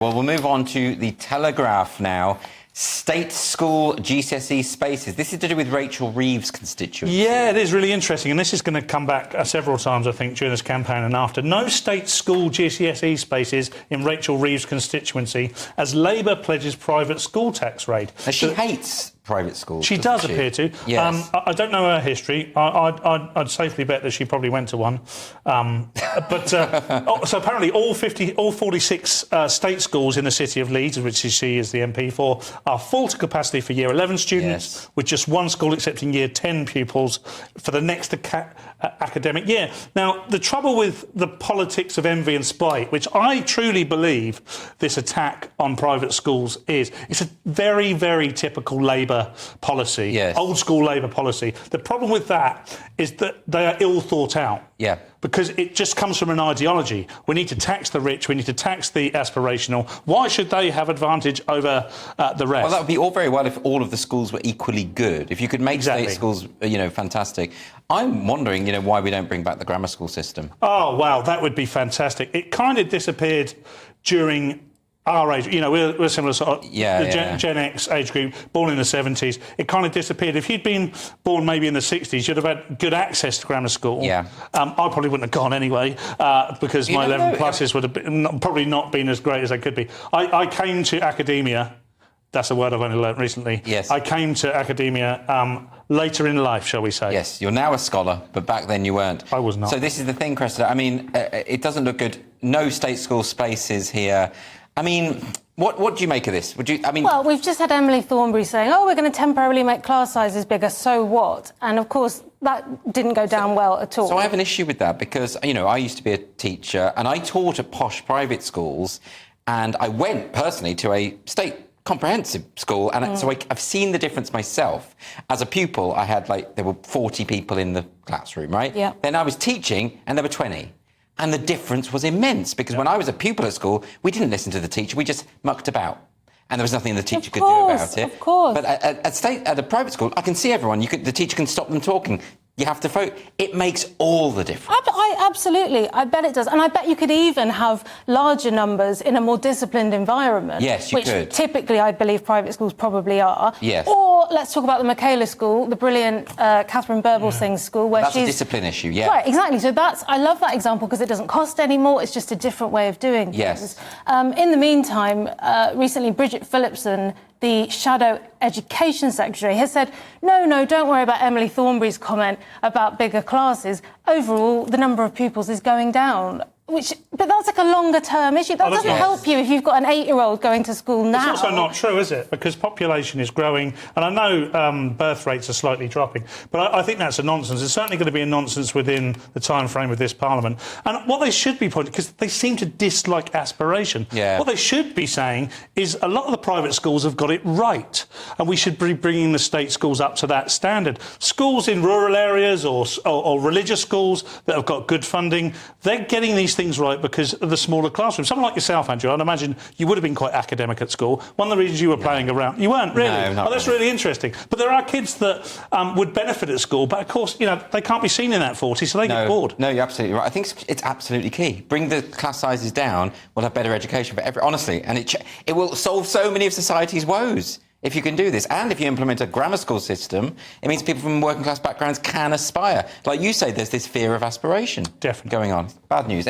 Well, we'll move on to the Telegraph now. State school GCSE spaces. This is to do with Rachel Reeves' constituency. Yeah, it is really interesting, and this is going to come back several times, I think, during this campaign and after. No state school GCSE spaces in Rachel Reeves' constituency as Labour pledges private school tax rate. Now, she hates private schools. She does appear to. Yes. I don't know her history. I'd safely bet that she probably went to one. So apparently all 46 state schools in the city of Leeds, which she is the MP for, are full to capacity for Year 11 students, with just one school accepting Year 10 pupils for the next academic year. Now, the trouble with the politics of envy and spite, which I truly believe this attack on private schools is, it's a very, very typical Labour policy, old school Labour policy. The problem with that is that they are ill thought out. Yeah. Because it just comes from an ideology. We need to tax the rich, we need to tax the aspirational. Why should they have advantage over the rest? Well, that would be all very well if all of the schools were equally good. If you could make state schools, fantastic. I'm wondering, why we don't bring back the grammar school system. Oh, wow, that would be fantastic. It kind of disappeared during our age, we're similar sort of Gen X age group, born in the 70s. It kind of disappeared. If you'd been born maybe in the 60s, you'd have had good access to grammar school. Yeah. I probably wouldn't have gone anyway because my 11 pluses would have probably not been as great as they could be. I came to academia. That's a word I've only learnt recently. Yes. I came to academia later in life, shall we say. Yes, you're now a scholar, but back then you weren't. I was not. So this is the thing, Cressida. I mean, it doesn't look good. No state school spaces here. I mean, what do you make of this? Well, we've just had Emily Thornberry saying, we're going to temporarily make class sizes bigger, so what? And, of course, that didn't go down well at all. So I have an issue with that because, I used to be a teacher and I taught at posh private schools and I went personally to a state comprehensive school and so I've seen the difference myself. As a pupil, I had, there were 40 people in the classroom, right? Yeah. Then I was teaching and there were 20. And the difference was immense because when I was a pupil at school, we didn't listen to the teacher. We just mucked about. And there was nothing the teacher could do about it. Of course. But at a private school, I can see everyone. The teacher can stop them talking. You have to vote. It makes all the difference. Absolutely. I bet it does. And I bet you could even have larger numbers in a more disciplined environment. Yes, you could. Which typically I believe private schools probably are. Yes. Or let's talk about the Michaela School, the brilliant Catherine Birbalsingh school, where that's a discipline issue, Right, exactly. So I love that example because it doesn't cost any more. It's just a different way of doing things. Yes. In the meantime, recently Bridget Phillipson, the Shadow Education Secretary, has said, no, don't worry about Emily Thornberry's comment about bigger classes. Overall, the number of pupils is going down. But that's a longer-term issue. That doesn't help you if you've got an 8-year-old going to school now. It's also not true, is it? Because population is growing, and I know birth rates are slightly dropping, but I think that's a nonsense. It's certainly going to be a nonsense within the time frame of this Parliament. And what they should be pointing, because they seem to dislike aspiration, what they should be saying is a lot of the private schools have got it right, and we should be bringing the state schools up to that standard. Schools in rural areas or religious schools that have got good funding, they're getting these things right because of the smaller classroom. Someone like yourself, Andrew, I'd imagine you would have been quite academic at school. One of the reasons you were playing around... You weren't, really? No, not that's really interesting. But there are kids that would benefit at school, but, of course, they can't be seen in that 40, so they get bored. No, you're absolutely right. I think it's absolutely key. Bring the class sizes down, we'll have better education for everyone. Honestly, and it will solve so many of society's woes if you can do this. And if you implement a grammar school system, it means people from working class backgrounds can aspire. Like you say, there's this fear of aspiration going on. Bad news.